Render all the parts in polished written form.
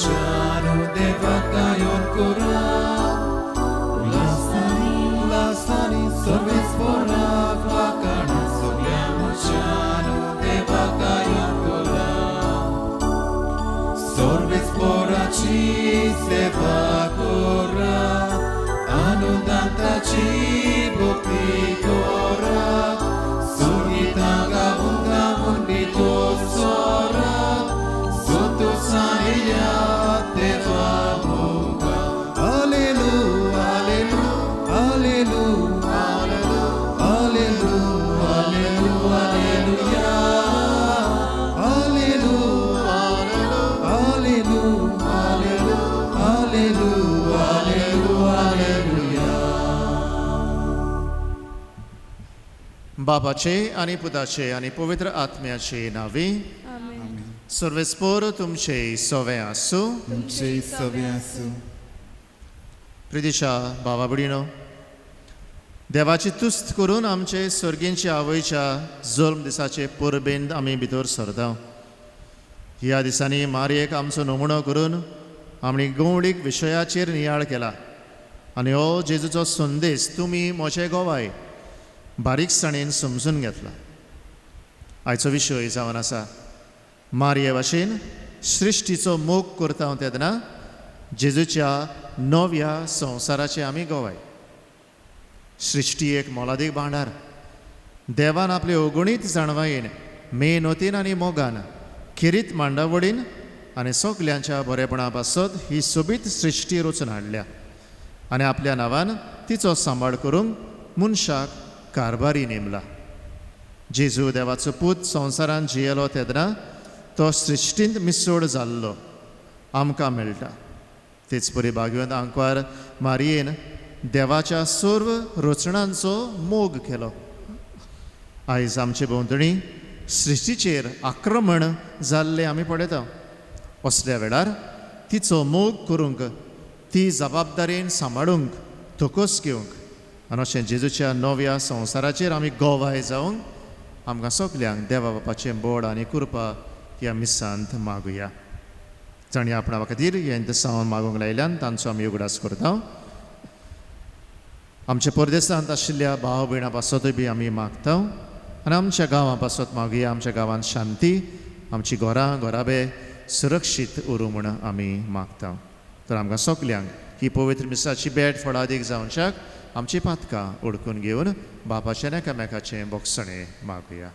mochano devaka yon kora ulasani sorves porak vakana soglia mochano devaka yon kora sorves porachi seva kora anudatachi bhakti kora sunitanga unda mundito sora soto saiya deva moga hallelujah hallelujah hallelujah hallelujah hallelujah hallelujah hallelujah hallelujah. बापाचे आणि पुताचे आणि पवित्र आत्म्याचे नावे सर्वेस्पोर तुमचे सवे आसूं. तुमचे सवे आसूं. प्रितीच्या भावा भयणीनो, देवाची तुस्त करून आमचे सर्गींचे आवयच्या जल्म दिसाचे परबेंत आमी भितर सरता. ह्या दिसांनी मारयेक आमचो नमुनो करून आमी गवळीक विशयाचेर नियाळ केला आनी हो जेजूचो संदेश तुमी म्हजे गोवाय बारीकसाणेन समजून घेतला. आयचो विशय जावन आसा मारये भाशेन सृश्टीचो मोग करता तेदना जेजूच्या नव्या संवसाराचे आमी गोवाय. सृश्टी एक मोलादीक भांडार. देवान आपले अगणीत जाणवायेन मेहनतीन आनी मोगान खिरीत मांडावळीन आनी सगल्यांच्या बरेपणा पासत ही सोबीत सृश्टी रचून हाडल्या आनी आपल्या नांवान तिचो सांबाळ करूंक मनशाक कारभारी नेमला. जेजू देवाचो पूत संवसारांत जियेलो तेदना तो सृश्टींत मिसळ जाल्लो आमकां मेळटा. तेच परी भाग्यवंत आंकवार मारयेन देवाच्या सर्व रचणांचो मोग केलो. आयज आमचे भोंवतणी सृश्टीचेर आक्रमण जाल्ले आमी पळयता. असल्या वेळार तिचो मोग करूंक ती जबाबदारेन सांबाळूंक तोकोस घेवंक आनी अशें जेजूच्या नव्या संवसाराचेर आमी गोवाय जावंक आमकां सगल्यांक देवा बापाचें बोड आनी कृपा ह्या मिसांत मागुया. जाणी आपणा खातीर ह्या इंतसांव मागूंक लायल्यान तांचो आमी उगडास करता. आमच्या परदेसांत आशिल्ल्या भाव भयणां पासतूय बी आमी मागता आनी आमच्या गांवां पासत मागुया. आमच्या गांवांत शांती, आमची घरां घराबे सुरक्षीत उरूं म्हूण आमी मागता. तर आमकां सगल्यांक ही पवित्र मिसाची बेट फळादीक जावनशाक आमची पातकां ओळखून घेवन बापाचें एकामेकाचें बोगसणें मागुया.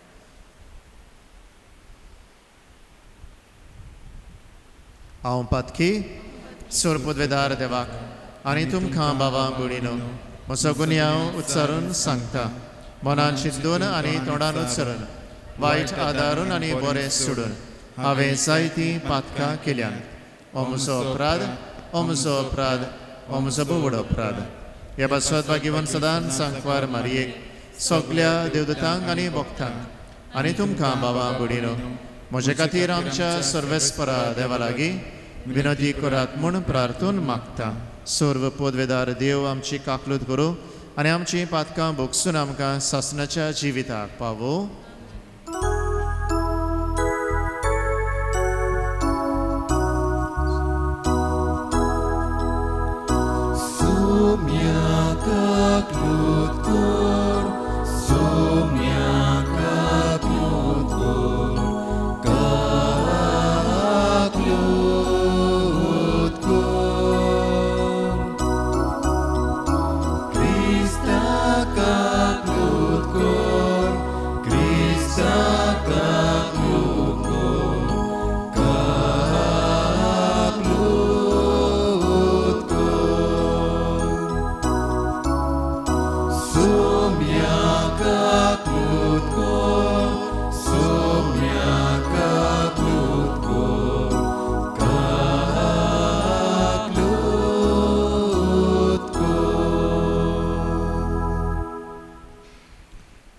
हांव पातकी सोरपदवेदार देवाक आनी तुमकां बाबा भयणीनो म्हजो गुन्यांव उच्चारून सांगता. मनान चिंतून आनी तोंडान उच्चारून वायट आदारून आनी बरें सोडून हांवें जायतीं पातकां केल्यान. हो म्हजो अपराध, हो म्हजो अपराध, हो म्हजो बोवड अपराध. ह्या पासत भाग्यवान सदांच सांकवार मारयेक सगल्या देवदूतांक आनी भक्तांक आनी तुमकां बाबा भयणीनो म्हजे खातीर आमच्या सर्वेस्परा देवा लागीं विनंती करात म्हूण प्रार्थून मागता. सर्व पदवेदार देव आमची काकलूत करूं आनी आमची पातकां भोगसून आमकां सासणाच्या जिविताक पावो.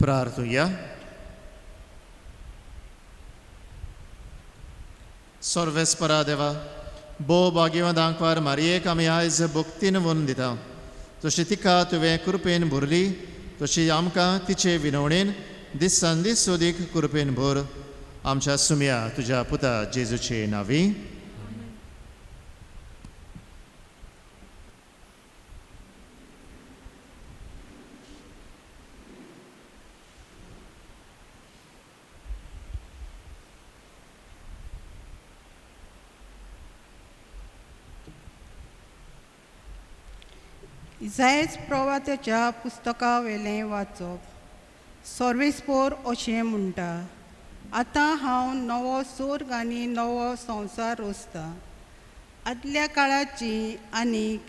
प्रार्थूया. सर्वेस्परा देवा, बो भाग्यवान आंकवार मारयेक आमी आयज भक्तीन वन दिता. तशी तिका तुवें कृपेन भरली तशी आमकां तिचे विनवणेन दिसान दीस सोदीक कृपेन भर. आमच्या सुम्या तुज्या पुता जेजूचे नांवी. इसायस प्रवात्याच्या पुस्तका वेलें वाचप. सर्वेस्पोर अशें म्हणटा, आतां हांव नवो स्वर्ग आनी नवो संवसार रचतां. आदल्या काळाची आनीक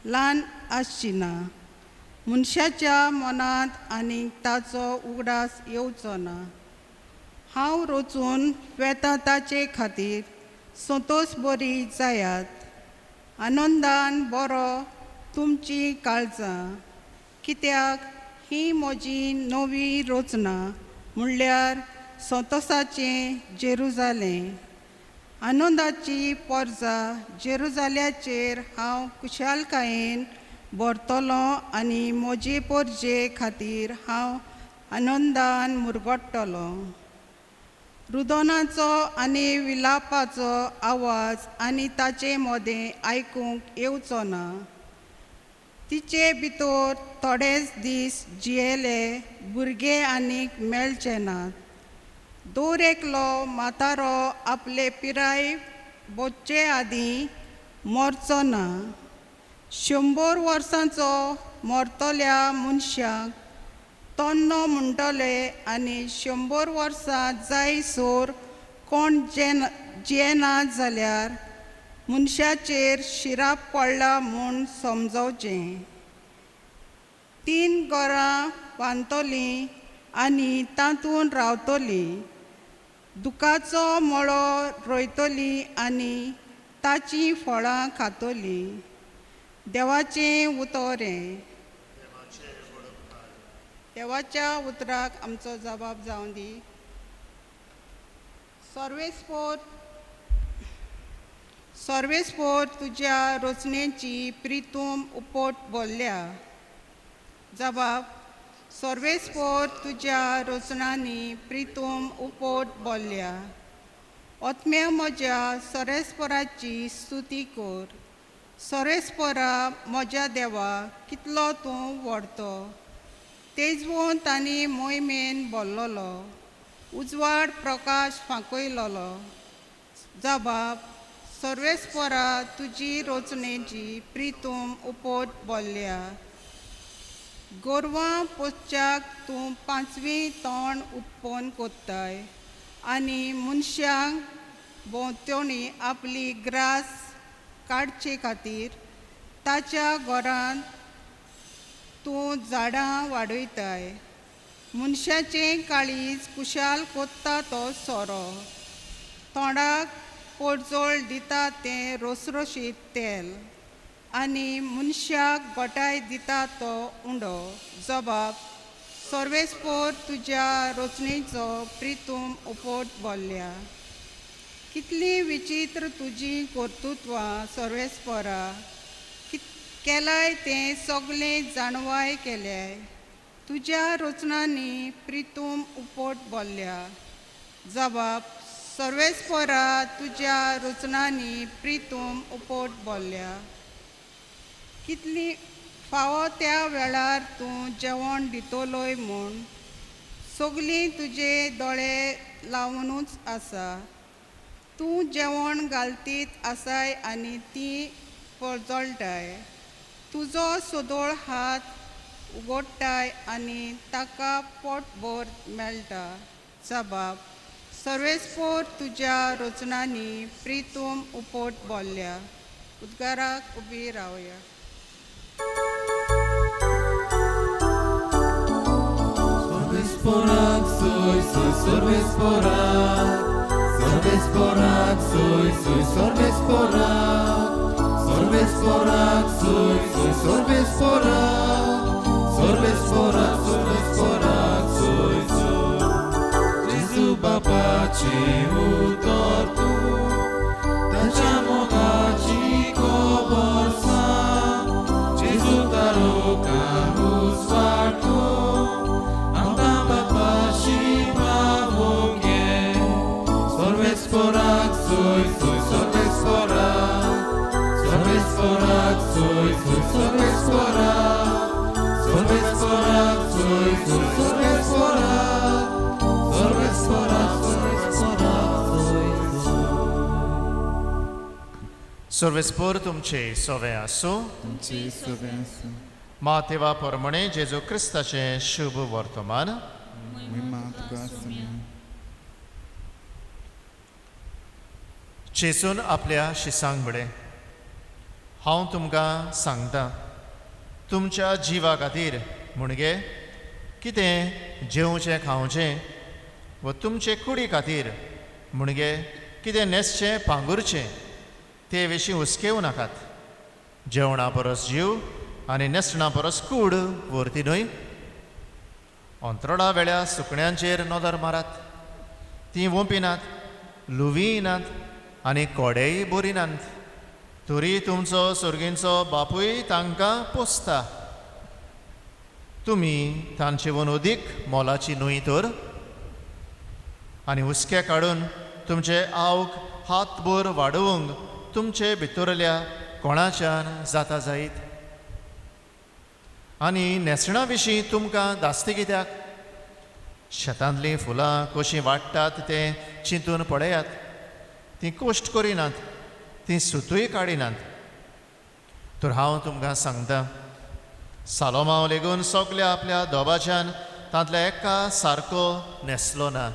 ल्हान आसची ना. मनशाच्या मनांत आनीक ताचो उगडास येवचो ना. हांव रचून वेता ताचे खातीर संतोश बरी जायात. आनंदान बरो तुमची काळजां, कित्याक ही म्हजी नवी रचना म्हणल्यार संतोशाचें जेरुजालेम. आनंदाची पर्जा जेरुजाल्याचेर हांव कुशालकायेन भरतलों आनी म्हजे परजे खातीर हांव आनंदान मुरगडटलों. रुदनाचो आनी विलापाचो आवाज आनी ताचे मोदें आयकूंक येवचो ना. तिचे भितर थोडेच दीस जियेले भुरगे आनीक मेळचे नात. दर एकलो म्हातारो आपले पिराय बोच्चे आदीं मरचो ना. 100 वर्सांचो मरतल्या मनशाक तन्नो म्हणटले आनी 100 वर्सां जायसर कोण जियेना जाल्यार मनशाचेर शिराप पडला म्हूण समजोवचें. 3 घरां बांदतलीं आनी तातूंत रावतलीं. दुखाचो मळो रोयतलीं आनी ताचीं फळां खातलीं. देवाचें उतोरें. देवाच्या उतराक आमचो जबाब जावं दी. सर्वेस्पोर तुज्या रचनेची प्रितूम उपोट बोल्ल्या. जबाब. सर्वेस्पोर तुज्या रचनांनी प्रितूम उपोट बोल्ल्या. ओतम्या म्हज्या सर्वेस्पोराची स्तुती कर. सर्वेस्पोरा म्हज्या देवा, कितलो तूं व्हडतो. तेजवंत आनी मोहिमेन भरलोलो. उजवाड प्रकाश फांकयलोलो. जबाब. सर्वेस्पोरा तुजी रचनेची प्रितूम उपोट बोल्ल्या. गोरवां पोसच्याक तूं 5वी तोंड उत्पन्न कोत्ताय आनी मनशांक भोंवतणी आपली ग्रास काडचे खातीर ताच्या घरांत तूं झाडां वाडयताय. मनशाचें काळीज कुशाल कोत्ता तो सोरो. तोंडाक पोरजोळ दिता तें रसरशीत तेल आनी मनशाक घोटाय दिता तो उंडो. जबाब. सर्वेस्पोर तुज्या रचनेचो प्रितूम उपोट बोल्ल्या. कितलीं विचित्र तुजीं कर्तुत्वां सर्वेस्पोरा. केलाय तें सगळें जाणवाय केल्याय. तुज्या रचनांनी प्रितूम उपोट बोल्ल्या. जबाब. सर्वेस्पोरा तुज्या रचनांनी प्रितूम उपोट बोल्ल्या. कितली फावो त्या वेळार तूं जेवण दितलोय म्हूण सगळीं तुजे दोळे लावनूच आसा. तूं जेवण घालतीत आसाय आनी ती पळजळटाय. तुजो सोदोळ हात उगडटाय आनी ताका पोटभर मेळटा. जबाब. सर्वेस्पोर तुज्या रचनांनी प्रितूम उपोट बोल्ल्या. उद्गाराक उबी रावया. Sorvesporak, soy sorvesporak. Sorvesporak, soy sorvesporak. Sorvesporak, soy sorvesporak. Sorvesporak, sorvesporak, soy. Jezu Baba ci utor tu, tacia moga ci koborsa. Jezu taroka uswartu. Sorvesporak, soy sorvesporak. Sorvesporak, soy sorvesporak. Sorvesporak, soy sorvesporak. Sorvesporak, soy. Sorvespor तुमचे सोवे आसूं. तुमची सगळ्यांसू मातेवा प्रमाणे जेजू क्रिस्ताचें शुभ वर्तमान. महिमा तुका सुम्या. जेजून आपल्या शिसांक म्हळें, हांव तुमकां सांगतां, तुमच्या जिवा खातीर म्हणजे कितें जेवचें खावचें व तुमचे कुडी खातीर म्हणजे कितें न्हेसचें पांगुरचें ते विशीं हुस्केव नाकात. जेवणा परस जीव आनी न्हेसणा परस कूड व्हरती न्हय. अंतरडा वेळ्या सुकण्यांचेर नदर मारात. तीं वोंपिनात, लुवीय नात आनी कोडेय बोरिनात, तरी तुमचो सुर्गींचो बापूय तांकां पोसता. तुमी तांचेवन अदीक मोलाची न्हय तर. आनी हुस्के काडून तुमचे आवक हातभर वाडोवंक तुमचे भितरल्या कोणाच्यान जाता जायत. आनी न्हेसणा विशीं तुमकां दास्ती कित्याक? शेतांतलीं फुलां कशीं वाडटात तें चिंतून पळयात. तीं कोश्ट करिनात, तीं सुतूय काडिनात. तर हांव तुमकां सांगतां, सालोमाव लेगून सगल्या आपल्या दोबाच्यान तांतल्या एका सारको न्हेसलो ना.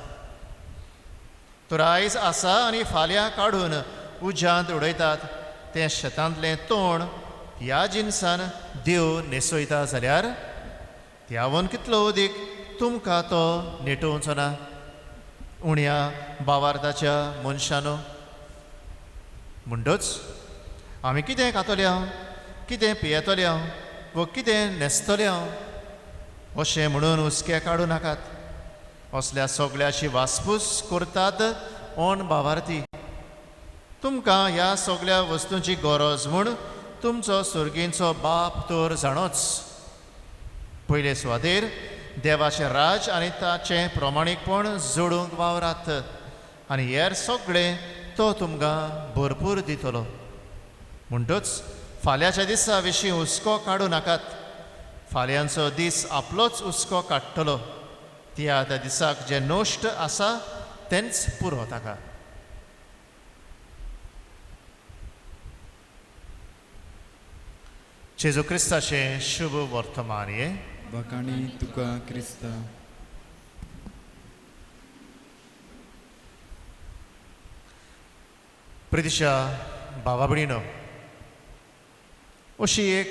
तर आयज आसा आनी फाल्यां काडून उज्यांत उडयतात तें शेतांतलें तोंड ह्या जिनसान देव न्हेसयता जाल्यार त्यावन कितलो अदीक तुमकां तो नेटोवचो ना, उण्या भावार्थाच्या मनशानो. म्हणटच आमी कितें खातले, कितें पियेतले व कितें न्हेसतले अशें म्हणून हुस्के काडूं नाकात. असल्या सगळ्याची वासपूस करतात ओन भावार्थी. तुमकां ह्या सगळ्या वस्तूंची गरज म्हूण तुमचो सुर्गींचो बाप तर जाणोच. पयले सुवातेर देवाचें राज आनी ताचें प्रमाणीकपण जोडूंक वावरात आनी हेर सगळें तो तुमकां भरपूर दितलो. म्हणटच फाल्यांच्या दिसा विशीं हुस्को काडूं नाकात. फाल्यांचो दीस आपलोच हुस्को काडटलो. त्या दिसाक जे नोश्ट आसा तेंच पुरो ताका. जेजू क्रिस्ताचें शुभ वर्तमान हे. वकाणी तुका क्रिस्ता. प्रितीच्या भावा भयणीनो, अशी एक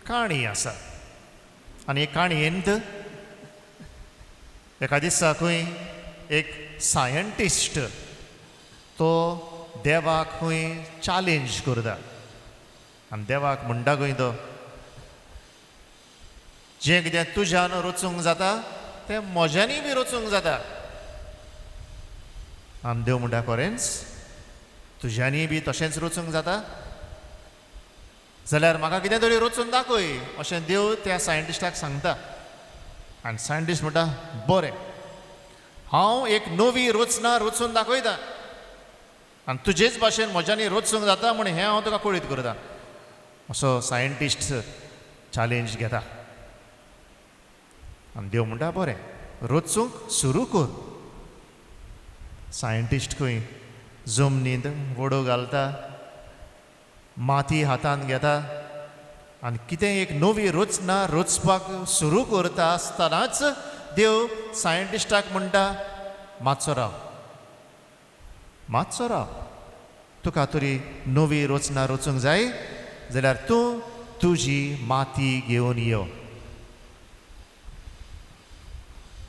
काणी आसा आनी एक काणयेंत एका दिसा खंय एक सायंटिस्ट तो देवाक खंय चॅलेंज करता आनी देवाक म्हणटा खंय तो, जें कितें तुज्यान रचूंक जाता तें म्हज्यानी बी रचूंक जाता. आनी देव म्हणटा खरेंच तुज्यानी बी तशेंच रचूंक जाता जाल्यार म्हाका कितें तरी रचून दाखय अशें देव त्या सायंटिस्टाक सांगता. आनी सायंटिस्ट म्हणटा बरें, हांव एक नवी रचना रचून दाखयतां आनी तुजेच भाशेन म्हज्यानी रचूंक जाता म्हूण हें हांव तुका कळीत करतां. असो सायंटिस्ट चॅलेंज घेता आनी देव म्हणटा बरें, रचूंक सुरू कर. सायंटिस्ट खंय जमनींत वडो घालता, माती हातांत घेता आनी कितें एक नवी रचना रचपाक सुरू करता आसतनाच देव सायंटिस्टाक म्हणटा मातसो राव, मातसो राव. तुका तरी नवी रचना रचूंक जाय जाल्यार तूं तुजी माती घेवन यो.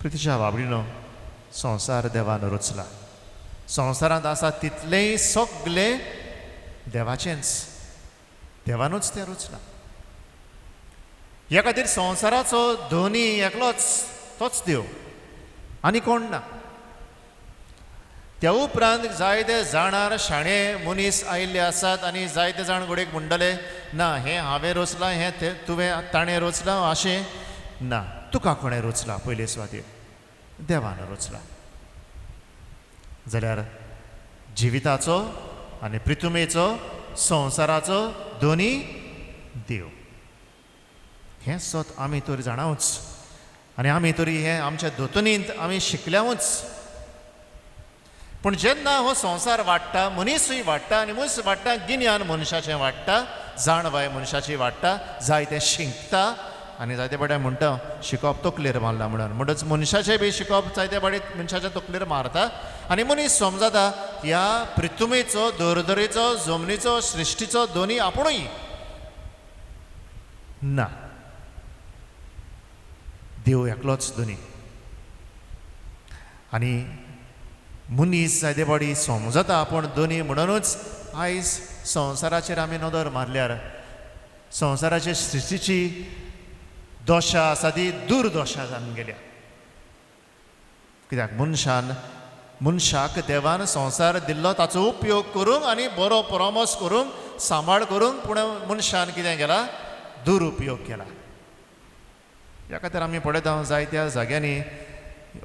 प्रितीच्या बाबडीनो, संवसार देवान रचला. संवसारांत आसा तितलेंय सगळें देवाचेंच. देवानूच तें रचलां. ह्या खातीर संवसाराचो धनी एकलोच तोच देव आनी कोण ना. त्या उपरांत जायते जाणार शाणे मनीस आयिल्ले आसात आनी जायते जाण घोडेक म्हणटले ना हें हांवें रचलां, हें तुवें ताणें रचलां अशें ना. तुका कोणें रचलां? पयले सुवातेर देवान रचलां. जाल्यार जिविताचो आनी प्रितुमेचो संवसाराचो दोनी देव. हें सत आमी तर जाणावच आनी आमी तरी हें आमच्या दोतोनींत आमी शिकल्यावूच. पूण जेन्ना हो संवसार वाडटा, मनीसूय वाडटा आनी मनीस वाडटा, गिन्यान मनशाचें वाडटा जाणवाय मनशाची वाडटा, जाय तें शिंकता आनी जायते बडे म्हणटा शिकोप तकलेर मारला म्हणून. म्हणटच मनशाचें बी शिकोप जायते बडे मनशाच्या तकलेर मारता आनी मनीस समजता ह्या पृथ्वीचो, धर्तरेचो, जमनीचो, सृश्टीचो दोनी आपुणूय ना, देव एकलोच दोनी. आनी मनीस जायते बडी समजता आपूण दोनी म्हणूनच आयज संवसाराचेर आमी नदर मारल्यार संवसाराचे सृश्टीची दोशा आसा ती दुर्दोशा जावन गेल्या. कित्याक मनशाक देवान संवसार दिल्लो ताचो उपयोग करूंक आनी बरो परामोस करूंक सांबाळ करूंक, पूण मनशान कितें केला? दुरुपयोग केला. ह्या खातीर आमी पळयता जायत्या जाग्यांनी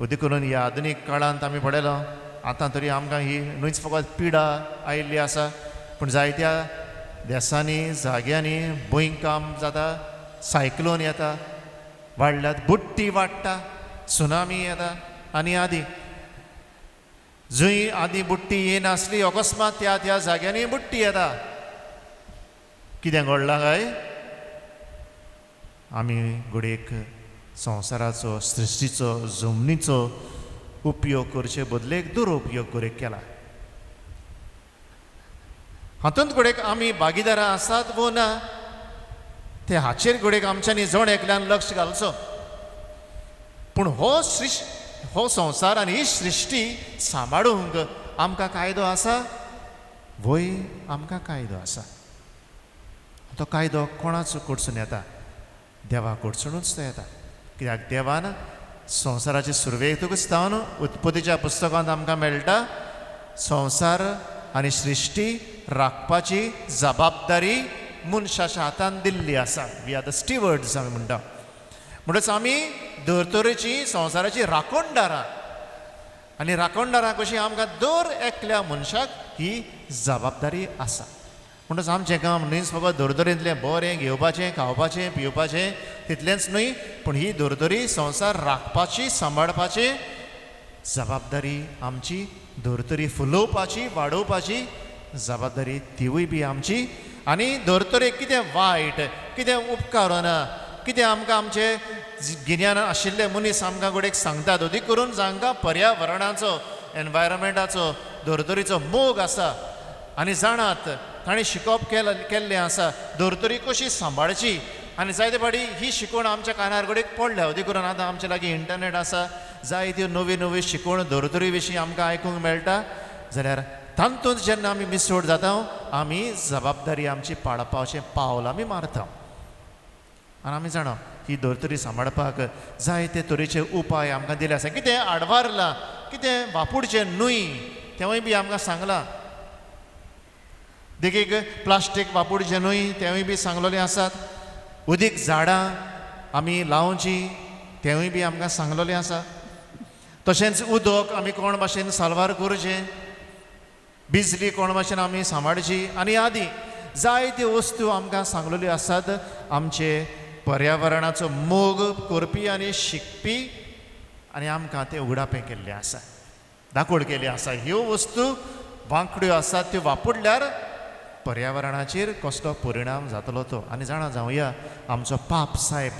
उदी करून ह्या आधुनीक काळांत आमी पळयलो आतां तरी आमकां ही न्हूच फकत पिडा आयिल्ली आसा, पूण जायत्या देशांनी जाग्यांनी भुंयकांप जाता, सायक्लोन येता, वाडल्यात बुट्टी वाडटा, सुनामी येता आनी आदी जंय आदी बुट्टी येनासली अकस्मात त्या जाग्यांनी बुट्टी येता. कितें घडलां काय? आमी घडयेक संवसाराचो, सृश्टीचो, जमनीचो उपयोग करचे बदलेक दुरुपयोग करूंक केला. हातूंत घडयेक आमी भागीदारां आसात वो ना ते हाचेर घडयेक आमच्यांनी जण एकल्यान लक्ष घालचो. पूण हो संवसार आनी ही सृश्टी सांबाळूंक आमकां कायदो आसा? वय आमकां कायदो आसा. तो कायदो कोणाचो कडसून येता? देवा कडसूनूच तो येता. कित्याक देवान संवसाराचे सुरवेतूच जावन उत्पत्तीच्या पुस्तकांत आमकां मेळटा संवसार आनी सृश्टी राखपाची जबाबदारी मनशाच्या हातांत दिल्ली आसा. वी आर द स्टिवर्ड्स आमी म्हणटा. म्हणटच आमी धर्तरेची, संवसाराची राखणदारां, आनी राखणदारां कशी आमकां दर एकल्या मनशाक ही जबाबदारी आसा. म्हणटच आमचें काम न्हयच फकत धर्तरेंतलें बरें घेवपाचें, खावपाचें, पिवपाचें तितलेंच न्हय, पूण ही धर्तरी संवसार राखपाची, सांबाळपाची जबाबदारी आमची. धर्तरी फुलोवपाची, वाडोवपाची जबाबदारी तिवूय बी आमची. आनी धर्तरेक कितें वायट, कितें उपकारना, कितें आमकां आमचे गिन्यान आशिल्ले मनीस आमकां घडयेक सांगतात, अदी करून जांकां पर्यावरणाचो, एनवायरमेंटाचो, धर्तरीचो मोग आसा आनी जाणात ताणें शिकोवप केल्लें आसा धर्तरी कशी सांबाळची. आनी जायते फावटी ही शिकवण आमच्या कानार घडयेक पडल्या. अदी करून आतां आमचे लागीं इंटरनेट आसा, जायत्यो नवी नवी शिकवण धर्तरी विशीं आमकां आयकूंक मेळटा. जाल्यार तातूंत जेन्ना आमी मिसवड जाता आमी जबाबदारी आमची पाळपाचें पावल आमी मारता. आनी आमी जाणा ही धर्तरी सांबाळपाक जायते तरेचे उपाय आमकां दिले आसा. कितें आडवारलां, कितें वापुडचें न्हय तेंवूय बी आमकां सांगलां. देखीक प्लास्टीक वापुडचें न्हय तेंवूय बी सांगलोलें आसात. उदीक झाडां आमी लावची तेंवूय बी आमकां सांगलोलें आसा. तशेंच उदक आमी कोण भाशेन साल्वार करचें, बिजली कोण भाशेन आमी सांबाळची आनी आदी जायत्यो वस्तू आमकां सांगलोल्यो आसात. आमचे पर्यावरणाचो मोग करपी आनी शिकपी आनी आमकां तें उगडापें केल्लें आसा, दाखोड केली आसा. ह्यो वस्तू वांकड्यो आसात, त्यो वापरल्यार पर्यावरणाचेर कसलो परिणाम जातलो तो. आनी जाणा जावया आमचो पाप साहेब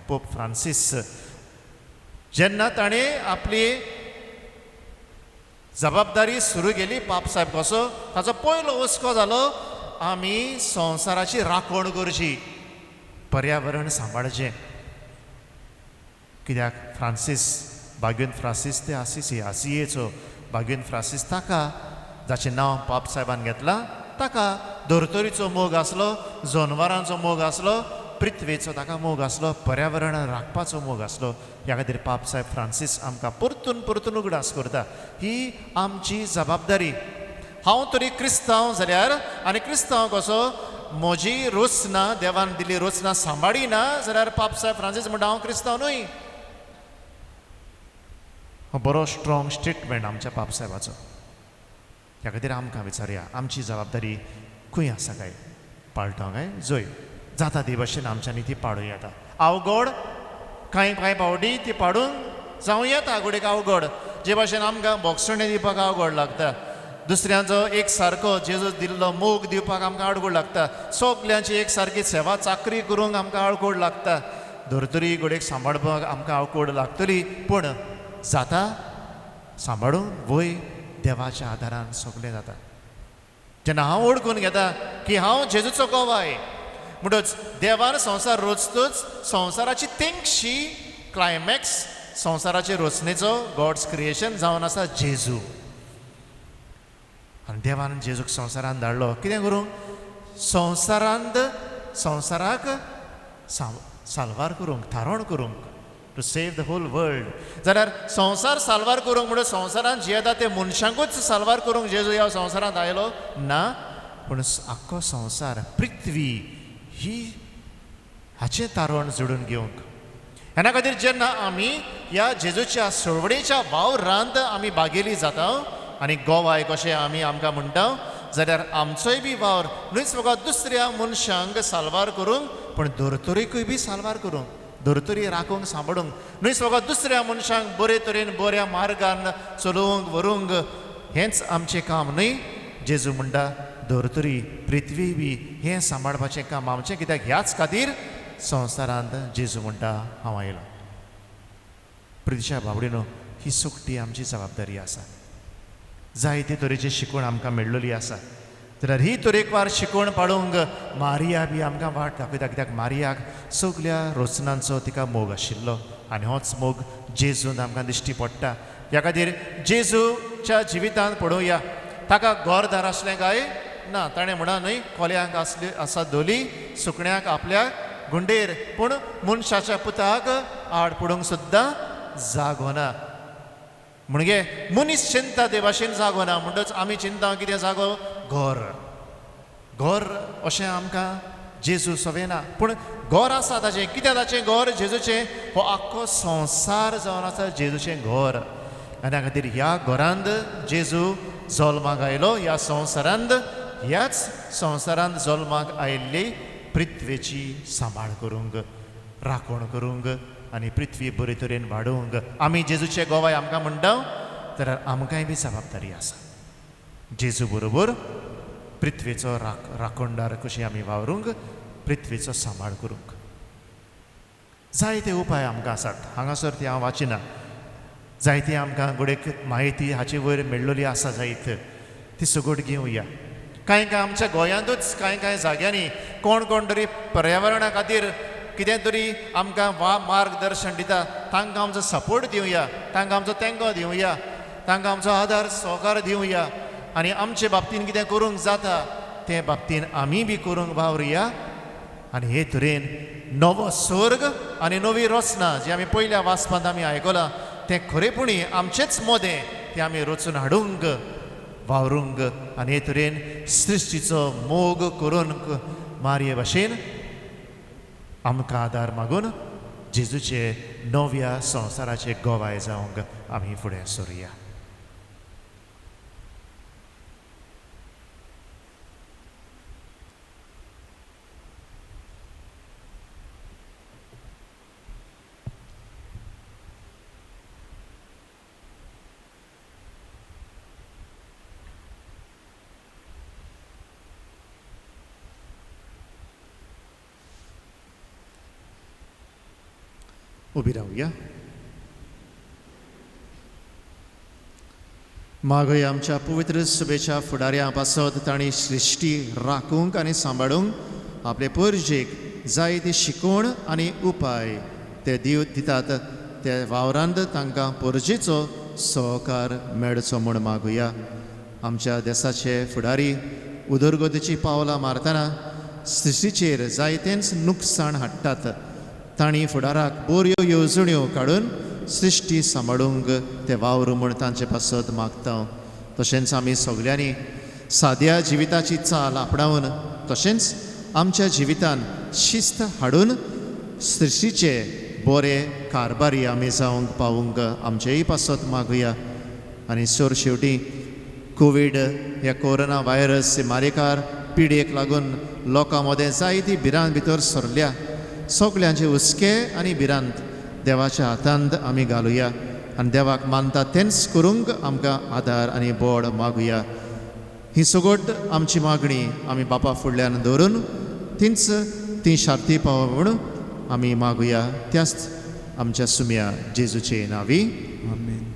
पोप फ्रांसीस जेन्ना ताणें आपली जबाबदारी सुरू केली पाप साहेब कसो, ताचो पयलो हुस्को जालो आमी संवसाराची राखण करची, पर्यावरण सांबाळचें. कित्याक फ्रांसीस, भाग्यवंत फ्रांसीस ते आसियेचो भाग्यवंत फ्रांसीस, ताका जाचें नांव पाप साहेबान घेतलां, ताका धर्तरीचो मोग आसलो, जनवरांचो मोग आसलो, पृथ्वीचो ताका मोग आसलो, पर्यावरण राखपाचो मोग आसलो. ह्या खातीर पाप साहेब फ्रांसीस आमकां परतून परतून उगडास करता. ही आमची जबाबदारी. हांव तरी क्रिस्तांव जाल्यार आनी क्रिस्तांव कसो म्हजी रोचना, देवान दिली रोचना सांबाळिना जाल्यार पाप साहेब फ्रांसीस म्हणटा हांव क्रिस्तांव न्हय. हो बरो स्ट्रॉंग स्टेटमेंट आमच्या पाप साहेबाचो. ह्या खातीर आमकां विचारया आमची जबाबदारी खंय आसा काय, पाळटा काय जंय जाता ते भाशेन आमच्यांनी ती पाडूं येता. अवघड कांय फावटी ती पाडूंक जावं येता घडयेक अवघड, जे भाशेन आमकां बोगसणे दिवपाक अवघड लागता, दुसऱ्यांचो एक सारको जेजू दिल्लो मोग दिवपाक आमकां आडकूड लागता सगल्यांची एक सारकी सेवा चाकरी करूंक आमकां आडकूड लागता धर्तरी घोडेक सांबाळपाक आमकां आडकूड लागतली पूण जाता सांबाळूंक वय देवाच्या आदारान सगळें जाता जेन्ना हांव ओळखून घेता की हांव जेजूचो गोवाय म्हणटच देवान संवसार रचतोच संवसाराची तेंगशी क्लायमॅक्स संवसाराचे रचनेचो गॉड्स क्रिएशन जावन आसा जेजू आनी देवान जेजूक संवसारांत धाडलो कितें करूं संवसाराक साल्वार करूंक थारोण करूंक to save the whole world जाल्यार संवसार साल्वार करूंक म्हणून संवसारांत जे येता ते मनशांकूच साल्वार करूंक जेजू ह्या संवसारांत आयलो ना पूण आख्खो संवसार पृथ्वी ही हाचें तारण जोडून घेवंक ह्या खातीर जेन्ना आमी ह्या जेजूच्या सोडवणेच्या वावरांत आमी बागेली जाता आनी गोवाय कशें आमी आमकां म्हणटा जाल्यार आमचोय बी वावर न्हूच फकत दुसऱ्या मनशांक साल्वार करूंक पूण धर्तरेकूय बी साल्वार करूंक धर्तरी राखूंक सांबाळूंक न्हूच फकत दुसऱ्या मनशांक बरे तरेन बऱ्या मार्गान चलोवंक व्हरूंक हेंच आमचें काम न्हय जेजू म्हणटा धर्तरी पृथ्वी बी हें सांबाळपाचें काम आमचें कित्याक ह्याच खातीर संवसारांत जेजू म्हणटा हांव आयलो प्रितीच्या बाबडीनो ही सुकटी आमची जबाबदारी आसा जायते तरेची शिकवण आमकां मेळ्ळली आसा जाल्यार ही तरेकवार शिकवण पाळूंक मारिया बी आमकां वाट दाखयता कित्याक मारियाक सगल्या रोचनांचो तिका मोग आशिल्लो आनी होच मोग जेजून आमकां दिश्टी पडटा ह्या खातीर जेजूच्या जिवितांत पळोवया ताका घरदार आसलें काय ना ताणें म्हणा न्हय कोल्यांक आसली आसा दोली सुकण्याक आपल्या गुंडेर पूण मनशाच्या पुताक आड पडूंक सुद्दां जागो ना म्हणजे मनीस चिंता देवाशेन जागो ना म्हणटच आमी चिंता कितें जागो घर अशें आमकां जेजू सवेना पूण घर आसा ताचें कित्याक ताचें घर जेजूचें हो आख्खो संवसार जावन आसा जेजूचें घर आनी ह्या खातीर ह्या घरांत जेजू जल्माक आयलो ह्या संवसारांत ह्याच संवसारांत जल्माक आयिल्ली पृथ्वेची सांबाळ करूंक राखण करूंक आनी पृथ्वी बरे तरेन वाडोवंक आमी जेजूचे गोवाय आमकां म्हणटा जाल्यार आमकांय बी जबाबदारी आसा जेजू बरोबर पृथ्वेचो राखणदार कशी आमी वावरूंक पृथ्वेचो सांबाळ करूंक जायते उपाय आमकां आसात हांगासर ती हांव वाचिना जायती आमकां गोडेक म्हायती हाचे वयर मेळ्ळली आसा जायत ती सगोट घेवया कांय आमच्या गोंयांतूच कांय जाग्यांनी कोण तरी पर्यावरणा खातीर कितें तरी आमकां मार्गदर्शन दिता तांकां आमचो सपोर्ट दिवया तांकां आमचो तेंको दिवया तांकां आमचो आदार सहकार दिवया आनी आमचे बाबतीन कितें करूंक जाता ते बाबतीन आमी बी करूंक वावरया आनी हे तरेन नवो स्वर्ग आनी नवी रचना जी आमी पयल्या वाचपांत आमी आयकलां तें खरेपणी आमचेच मोदें तें आमी रचून हाडूंक वावरूंक आनी हे तरेन सृश्टीचो मोग करून मारये भाशेन आमकां आदार मागून जेजूचे नव्या संवसाराचे गोवाय जावंक आमी फुडें सरुया उबी रावया मागोया आमच्या पवित्र सभेच्या फुडाऱ्या पासत तांणी सृश्टी राखूंक आनी सांबाळूंक आपले परजेक जायती शिकवण आनी उपाय ते दितात ते वावरांत तांकां परजेचो सहकार मेळचो म्हूण मागुया आमच्या देशाचे फुडारी उदरगतीची पावलां मारतना सृश्टीचेर जायतेच नुकसाण हाडटात तांणी फुडाराक बऱ्यो येवजण्यो काडून सृश्टी सांबाळूंक ते वावर म्हूण तांचे पासत मागता तशेंच आमी सगल्यांनी साद्या जिविताची चाल आपणावन तशेंच आमच्या जिवितान शिस्त हाडून सृश्टीचे बरे कारभारी आमी जावंक पावूंक आमचेय पासत मागुया आनी सर शेवटी कोवीड ह्या कोरोना व्हायरस मारेकार पिडेक लागून लोकां मदें जायती भिरांत भितर सरल्या सगल्यांचे हुस्के आनी भिरांत देवाच्या हातांत आमी घालुया आनी देवाक मानता तेंच करूंक आमकां आदार आनी बोड मागुया ही सगोट आमची मागणी आमी बापा फुडल्यान दवरून तीच ती शार्ती पावो म्हूण आमी मागुया त्याच आमच्या सुम्या जेजूचे नावी. आमेन.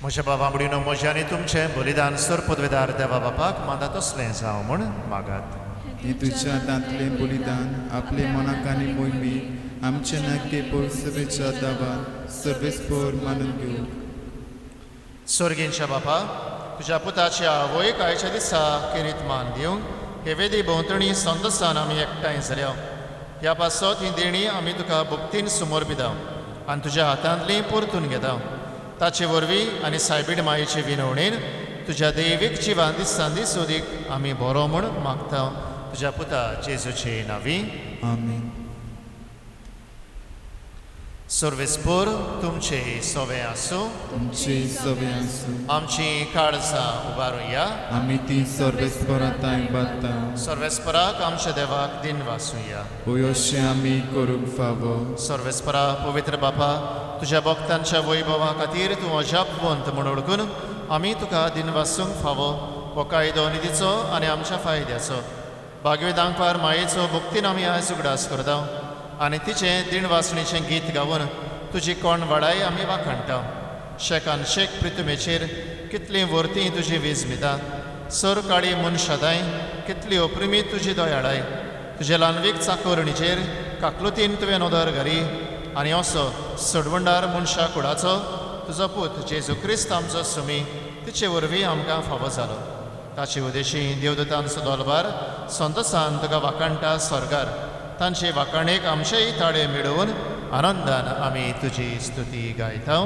म्हज्या बाबा म्हणून म्हजें आनी तुमचें बलिदान सर पदवेदार देवा बापाक मानत असलें जावं म्हूण मागात. हे तुझ्या दांतले बलिदान आपले मनाक आनी मोहिमी आमचे नाके पोर सभेच्या दाबान सर्वेस्पोर मानून घेऊ. स्वर्गींच्या बापा तुज्या पुताच्या आवयक आयच्या दिसा खेरीत मान दिवंक हे वेदी भोंवतणी संतसान आमी एकठांय जाल्या. ह्या पासत ही देणी आमी तुका भक्तीन समोर पिदाव आनी तुज्या हातांतली परतून घेता. ताचे वरवीं आनी सायबीड मायेचे विनवणेन तुज्या दैवीक जिवान दिसान दीस सोदीक आमी बरो म्हूण मागता तुज्या पुता जेजूचे नावी. आमेन. सर्वेस्पोर तुमचे सोवे आसूं. तुमचे सवे आसूं. आमची काळजां उबारुया. आमी ती सर्वेस्पराताय बाता. सर्वेस्पराक आमच्या देवाक दिन वासुया. अशें आमी करूंक फावो. सर्वेस्परा पवित्र बापा तुज्या भक्तांच्या वैभवा खातीर तूं अजापवंत म्हूण ओळखून आमी तुका दिन वासूंक फावो हो कायदो निधीचो आनी आमच्या फायद्याचो भागवेदांकार मायेचो भक्तीन आमी आयज उगडास करता आनी तिचें दिन वासणेचें गीत गावन तुजी कोण वाडाय आमी वाखणटा. शेकान शेक प्रितुमेचेर कितलीं वर्तीं तुजी वेजमिता. सर काळी मनशादाय कितली अप्रिमीत तुजी दयाळाय. तुजे ल्हानवीक चाकोरणीचेर काकलुतीन तुवें नदर घाली आनी असो सडवंडार मनशा कुडाचो तुजो पूत जेजू क्रिस्त आमचो सुमी तिचे वरवीं आमकां फावो जालो. ताचे उदेशी देवदूतांचो दोलबार संतसान तुका वाखणटा स्वर्गार. तांचे वाखणेक आमचेय ताळे मेळोवन आनंदान आमी तुजी स्तुती गायता.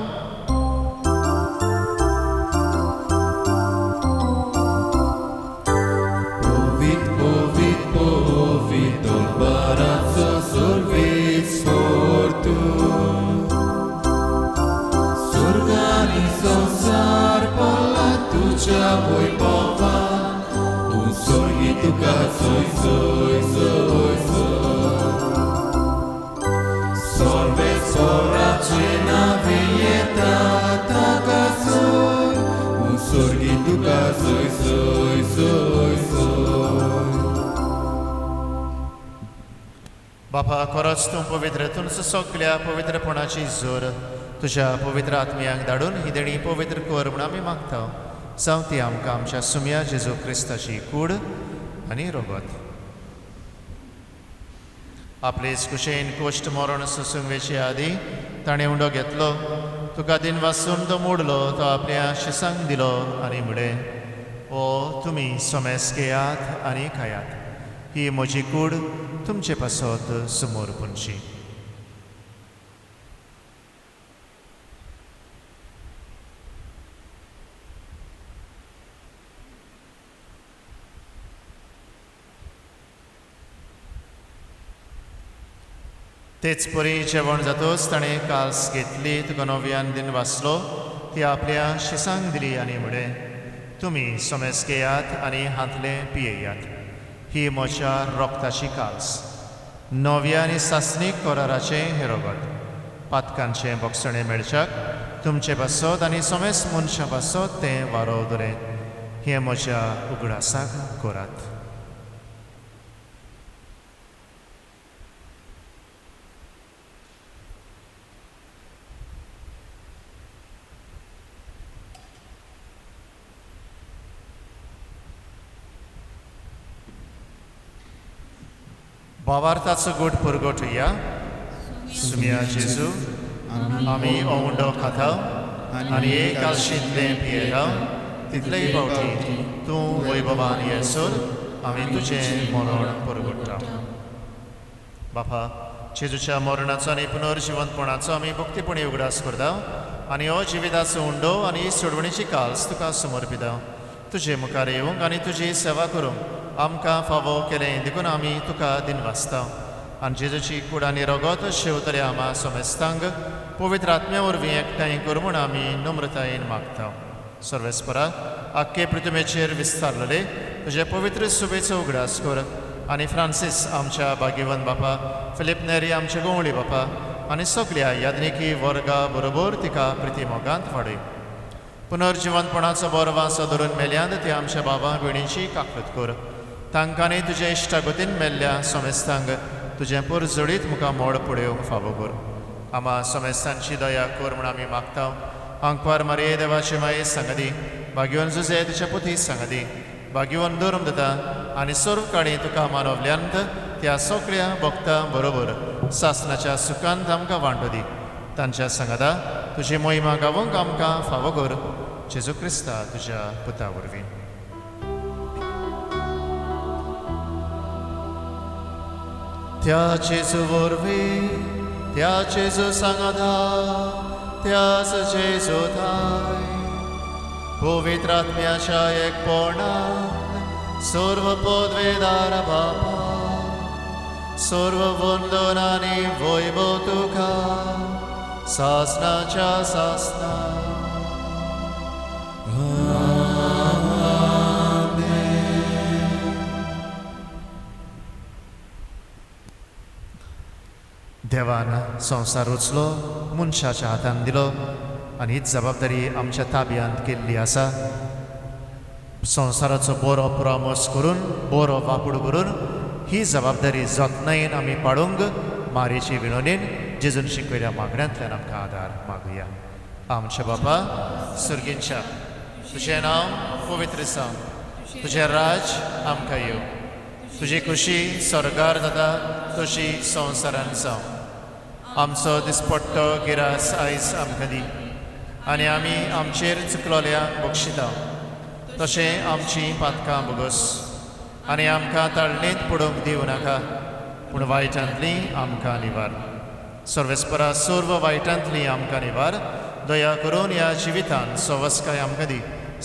Tuka soy, soy, soy, soy. Sorbe sora cena vieta taka soy. Un sorgi tuka soy, soy, soy, soy. बापा खरोच तूं पवित्रतून सगळ्या पवित्रपणाची जोर तुज्या पवित्र आत्म्याक धाडून ही देणी पवित्र कर म्हूण आमी मागता. जावं ती आमकां आमच्या सुम्या जेजू क्रिस्ताची कूड आनी रोगत. आपलेच कुशेन कोश्ट मरण सोसूंक वेचे आदी ताणें उंडो घेतलो. तुका दिन वासून तो मोडलो तो आपल्या शिसांक दिलो आनी म्हळें ओ तुमी सोमेस घेयात आनी खायात. ही म्हजी कूड तुमचे पासत समोर पुंची. तेच परी जेवण जातोच ताणें कास घेतली तुका नव्यान दिन वाचलो ती आपल्या शिसांक दिली आनी म्हळें तुम्ही सोमेस घेयात आनी हातले पियेयात. ही म्हज्या रोगताची काल्स. नव्या आनी सासणीक कोराराचें हें रोगत. पातकांचें बोगसणें मेळच्याक तुमचे बसत आनी सोमेस मनशा बसत तें वारो दवरें. हें म्हज्या उगडासाक करात. भावार्थाचो गोड पुरगोटुया. सुमिया जेजू आमी हो उंडो खाता आनी एक कालशींतलें पियेता तितलेय फावटी तूं वैभवान येसोर आमी तुजें मरण पुरगोडटा. बापा, जेजूच्या मरणाचो आनी पुनर्जिवंतपणाचो आमी भक्तीपणी उगडास करता आनी हो जिविताचो उंडो आनी सोडवणीची काल्स तुका समर्पिता. तुजे मुखार येवंक आनी तुजी सेवा करूंक आमकां फावो केलें देखून आमी तुका दिनवासता. आनी जेजूची कूड आनी रगत शेवतले आमा सोमेस्तांक पवित्र आत्म्या वरवीं एकठांय कर म्हूण आमी नम्रतायेन मागता. सर्वेस्परा, आख्खे पृथ्वीचेर विस्तारलेले तुजे पवित्र सुबेचो उगडास कर आनी फ्रांसीस आमच्या भाग्यवन बापा, फिलीप नेरी आमचे गोवळी बापा आनी सगळ्या यादनिकी वर्गा बरोबर तिका प्रिती मोगांत वाडय. पुनर्जिवंतपणाचो बरो वासो धरून मेल्यांत ते आमच्या बाबा भयणीची काकूत कर. तांकांनी तुज्या इश्टागतीन मेल्ल्या सोमेस्तांक तुजें पुरजोडीत मुखार मोड पुडेवंक फावो कर. आमा सोमेस्तांची दया कर म्हूण आमी मागता. अंकवार मारये देवाची माये सांगदी, भाग्यवन जुजे तुज्या पुती सांगदी, भाग्यवन धर्म दिता आनी सर्व काळी तुका मानवल्यांत त्या सगळ्या भक्तां बरोबर सासणाच्या सुखांत आमकां वांटो दी. तांच्या सांगाता तुजी मोहिमा गावंक आमकां फावो कर. जेजू क्रिस्ता तुज्या पुता वरवीं. त्या जेजू वरवीं, त्या जेजू सांगाता, त्याच जेजू थाय पवित्र आत्म्याच्या एकपणान सर्व पदवेदार बापा, सर्व वंदन आनी वैभव तुका सासणाच्या सासना. देवान संवसार रचलो, मनशाच्या हातान दिलो आनी हीच जबाबदारी आमच्या ताब्यांत केल्ली आसा. संवसाराचो बरो परामर्श करून, बरो वापूड करून ही जबाबदारी जतनायेन आमी पाडूंक मारेची विणवणेन जेजून शिकयल्या मागण्यांतल्यान आमकां आदार मागुया. आमच्या बापा सुर्गेंच्या, तुजें नांव पवित्र जावं, तुजें राज आमकां येव, तुजी खुशी स्वर्गार जाता तशी संवसारान जावं. आमचो दिसपट्टो गिरास आयज आमकां दी आनी आमी आमचेर चुकलोल्यांक बक्षिता तशें आमची पातकां बोगस आनी आमकां ताळणेंत पडोवंक दिवं नाका, पूण वायटांतली आमकां निवार. सर्वेस्परा, सर्व वायटांतली आमकां निवार. दया करून ह्या जिवितांत सवस्काय आमकां दी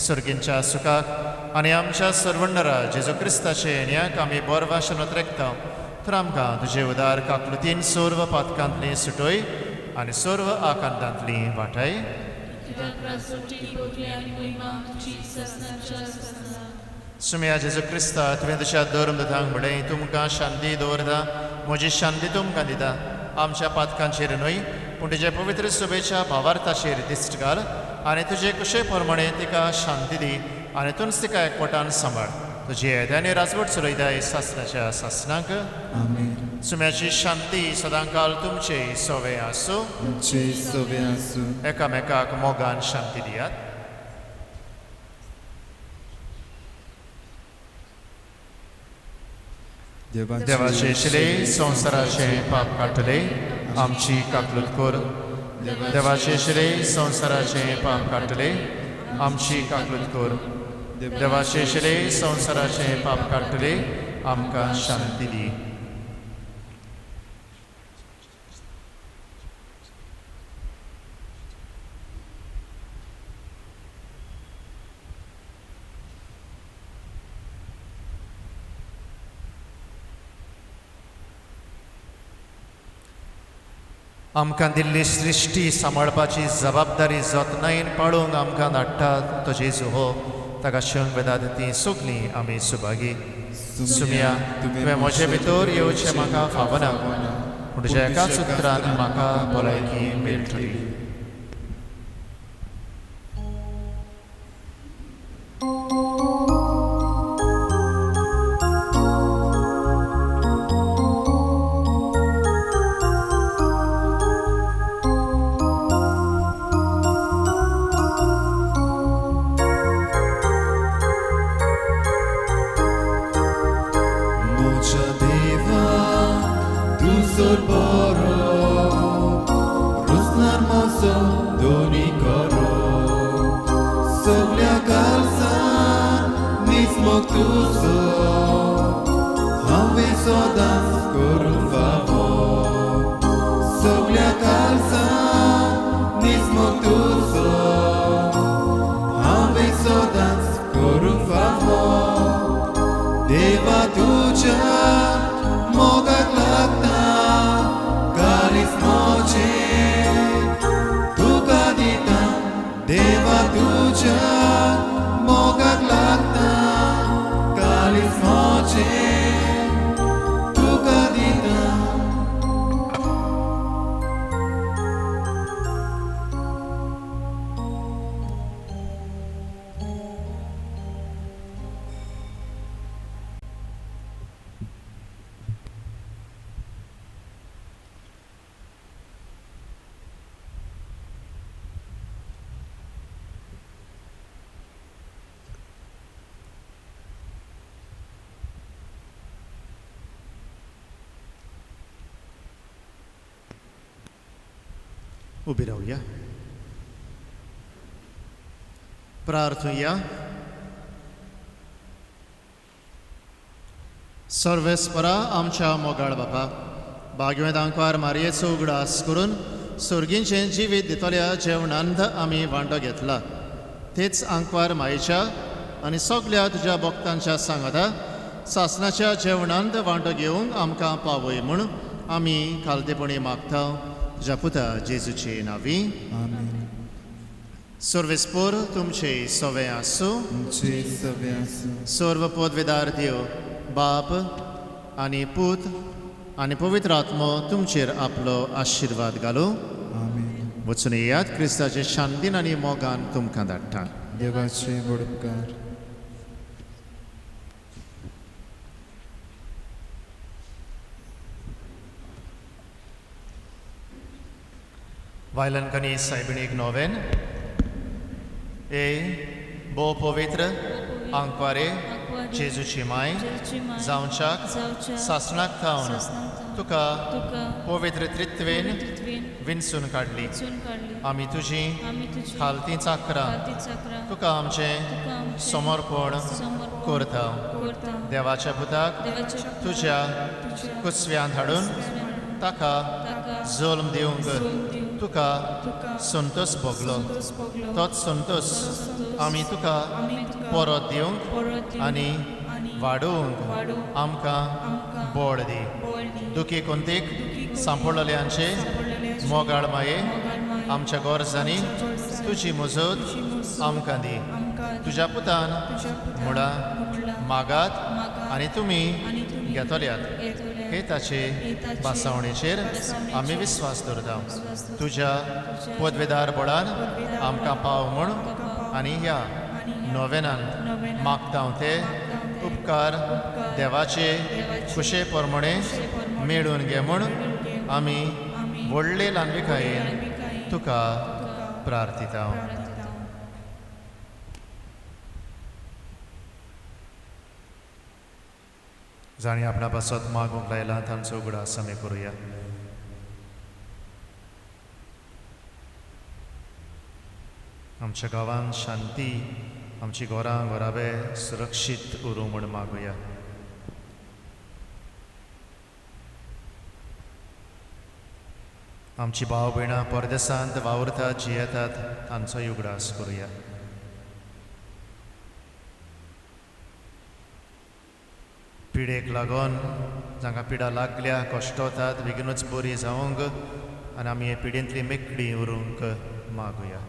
सर्गेंच्या सुखाक आनी आमच्या सर्वंडरा जेजू क्रिस्ताचे येण्याक आमी बरो भाशेन उतरेकता. तर आमकां तुजे उदार काकलुतीन सर्व पातकांतली सुटोय आनी सर्व आकांतांतली वाटाय. सुम्या जेजू क्रिस्ता, तुवें तुज्या धर्मदूतांक म्हणलें, तुमकां शांती दवरता, म्हजी शांती तुमकां दिता. आमच्या पातकांचेर न्हय पूण तुजे पवित्र सुबेच्या भावार्थाचेर दिश्ट घाल आनी तुजे कुशे प्रमाणे तिका शांती दी आनी तुंच तिका एकवटान सांबाळ. तुजी येद्यांनी राजवट चलयताय सासणाच्या सासणाक. आमेन. सुम्याची शांती सदांकाल तुमचे सोवे आसूं. तुमचे सोवे आसूं. एकामेकाक मोगान शांती दियात. देवाचे शिले संवसाराचे पाप काटले, आमची काकलूत कर. देवाचे शिले संवसाराचे पाप काटले, आमची काकलूत कर. देवाचे शिले संवसाराचे पाप काटले, आमकां शांती दी. आमकां दिल्ली सृश्टी सांबाळपाची जबाबदारी जतनायेन पाळूंक आमकां धाडटा तो जेजू हो. ताका शेंग वेतात ती सगलीं आमी सुभागी सुम्या तुवें म्हजे भितर येवचें म्हाका फावना पूण तुज्या एकाच उतरान म्हाका भलायकी मेळटली Moja Deva, tu sol boro, rusnar moso doni koro, soglia calza, mismo tuzo, have sodas corun favor, soglia calza, mismo tuzo, have sodas corun favor. Deva tuja mogat lagta kalis moche tu kadita Deva tuja mogat lagta kalis moche tu kadita उभी राहूया प्रार्थूया सर्वेस्परा आमच्या मोगाळ बापा भाग्यवेद आंकवार मारयेचो उगडास करून सुर्गींचें जिवीत दितल्या जेवणांत आमी वांटो घेतला तेच आंकवार मायेच्या आनी सगळ्या तुज्या भक्तांच्या सांगाता सासणाच्या जेवणांत वांटो घेवंक आमकां पावय म्हूण आमी खालतेपणी मागता तुज्या पुता जेजूचे नांवी Amen. सर्वेस्पोर तुमचे सवे आसूं तुमचे सवे आसूं सर्व पदवेदार देव बाप आनी पूत आनी पवित्र आत्मो तुमचेर आपलो आशिर्वाद घालूं आमेन. वचून येयात क्रिस्ताचे शांतीन आनी मोगान तुमकां धाडटा देवाचे बडपकार Vailan kani saibinik noven e bo pavitra ankvare Jesu chimai zaunchak sasnak taun tuka pavitra tritven vinsun kadli ami tuji khalti chakra tuka amche समर्पण करता देवाच्या पुताक तुज्या कुसव्यान हाडून ताका जोल्म दिवंक तुका संतोष भोगलो तोच संतोष आमी तुका परत दिवंक आनी वाडोवंक आमकां बोड दी दुखी कोंतीक सांपडलेल्यांचे मोगाळ माये आमच्या गोरजांनी तुजी मजत आमकां दी तुज्या पुतान मुळा मागात आनी तुमी घेतल्यात हे ताचे बासावणेचेर आमी विस्वास दवरता तुज्या पदवेदार बळान आमकां पाव म्हूण आनी ह्या नोवेनांत मागता ते उपकार देवाचे खुशे प्रमाणे मेळून घे म्हूण आमी व्हडले ल्हानविकायेन तुका प्रार्थिता जाणी आपणा पासत मागूंक लायला तांचो उगडास आमी करुया आमच्या गांवांत शांती आमची घरां घराबे सुरक्षीत उरूं म्हूण मागुया आमची भाव भयणां परदेसांत वावुरतात जियेतात तांचोय उगडास करुया पिडेक लागून जांकां पिडा लागल्या कश्ट जातात बेगीनूच बरी जावंक आनी आमी हे पिडेंतली मेकळी उरूंक मागुया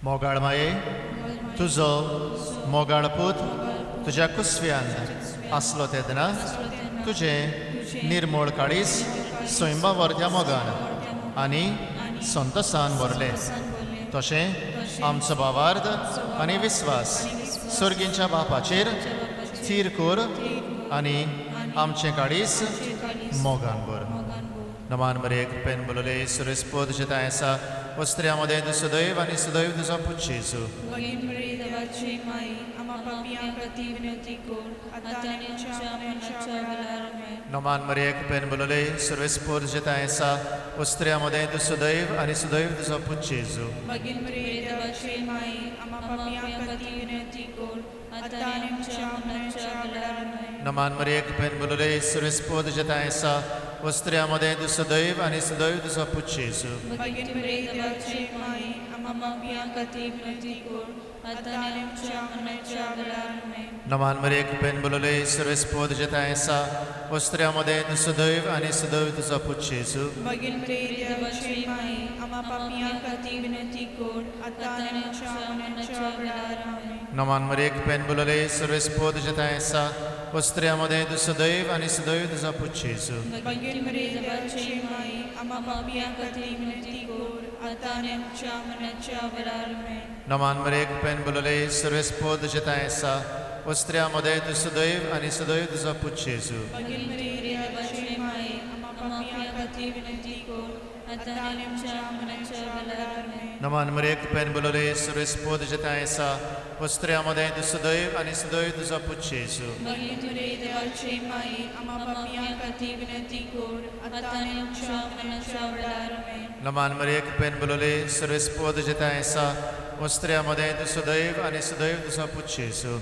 मोगाळ माये तुजो मोगाळ पूत तुज्या कुसव्यान आसलो तेदना तुजें निर्मळ काळीज स्वयंबा व्हरत्या मोगान आनी संतोसान व्हरलें तशें आमचो भावार्थ आनी विस्वास सर्गींच्या बापाचेर थीर कोर आनी आमचें काळीज मोगान भर. नमान मरे कृपेन बोलले सुरेस्पोद जिता ऐसा वस्त्र्यामध्ये तू सदैव आणि सदैव तुझा पुच्छ येसू. नमान मरे कृपेन बोलले सुरेस्पोद जिता ऐसा वस्त्र्यामध्ये तू सदैव आणि सदैव तुझा पुच्छ येसू. नमान मरे कृपेन बोलले सुरेस्पोद जिता ऐसा वस्त्र्यामध्ये तू सदैव आणि सदैव तुझा पुच्छ येसू. नमान मरे कृपेन बोलले सुरेस्पोद जिता ऐसा वस्त्र्यामध्ये तू सदैव आणि सदैव तुझा पुच्छ येसू. नमान मरे कृपेन बोलले सुरेस्पोद जिता ऐसा वस्त्र्यामध्ये तू सदैव आणि सदैव तुझा पुच्छ येसू. नमान मरे कृपेन बोलले सुरेस्पोद जिता ऐसा वस्त्र्यामध्ये तू सदैव आणि सदैव तुझा पुच्छ येसू. नमान मरे कृपेन बोलले सुरेस्पोद जिता ऐसा वस्त्र्यामध्ये तू सदैव आणि सदैव तुझा पुच्छ येसू. नमान मरे कृपेन बोलले सुरेस्पोद जिता ऐसा वस्त्र्यामध्ये तू सदैव आणि सदैव तुझा पुच्छ येसू.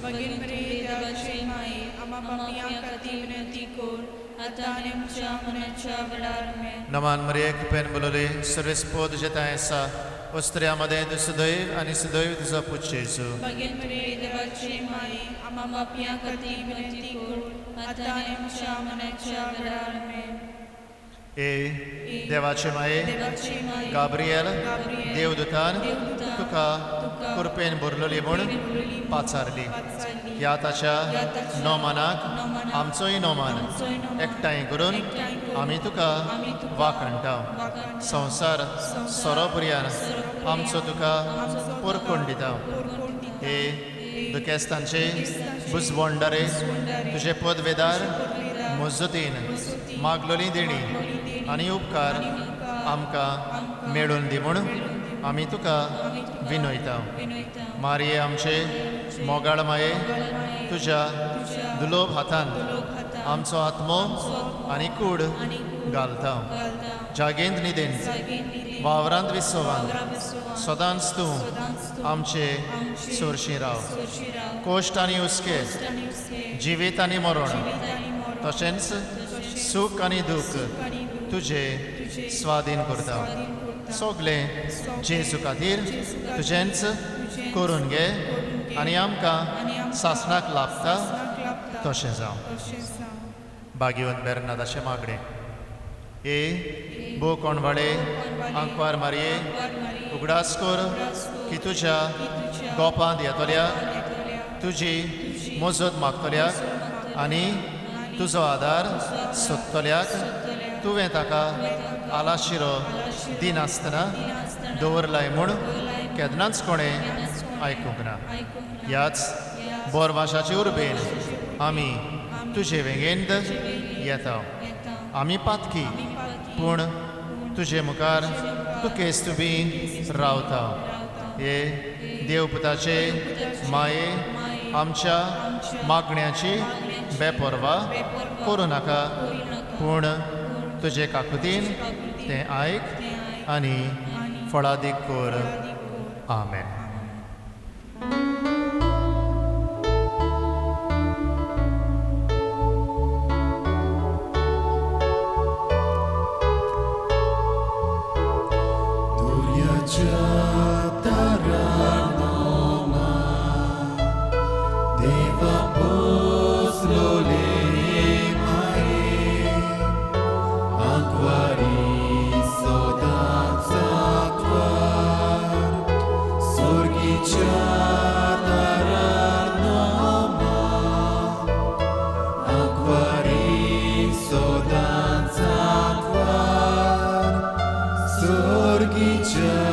नमान मरे कृपेन बोलले सुरेस्पोद जिता ऐसा वस्त्र्यामध्ये तू सदैव आणि सदैव तुझा पुच्छ येसू. ए देवाचे माये गाब्रियल देवदूतान तुका कृपेन भरलेली म्हूण पाचारली. ह्या ताच्या नोमानाक आमचोय नोमान एकठांय करून आमी तुका वाखणटाव. संवसार सोरोपर्यान आमचो तुका पोरखूण दिता. हे दुखेस्तांचे बुजवंडारे तुजे पदवेदार मजतीन मागलोली देणी आनी उपकार आमकां मेळून दी म्हूण आमी तुका विनयता. मारये आमचे मोगाळ माये तुज्या दुलोभ हातान आमचो आत्मो आनी कूड घालता. जागेंत न्हिदेंत वावरांत विसवांत सदांच तूं आमचे सोरशीं राव. कोश्ट आनी हुस्के जिवीत आनी मरण तशेंच सूख आनी दूख तुजे स्वाधीन करता. सगलें जेजू खातीर तुजेंच करून घे आनी आमकां सासणाक लाभता तशें जावं. भाग्यवंत बेर्नादाचे मागणे. ए बो कोणवाडे आंकवार मारये उगडास कर की तुज्या गोपांत येतोल्याक तुजी मजत मागतल्याक आनी तुजो आदार सोदतल्याक तुवें ताका आलाशिरो दिनासतना दवरलाय म्हूण केन्नाच कोणें आयकूंक ना. ह्याच बोरवाशाचे उर्बेन आमी तुजे वेंगेंत येता. आमी पातकी पूण तुजे मुखार तुकेस्त बी रावता. हे देवपुताचे माये आमच्या मागण्याची बेपरवा करूं नाका पूण तुजे काकुतीन तें आयक आनी फळादीक कर. आमेन. Sorgi आमच्या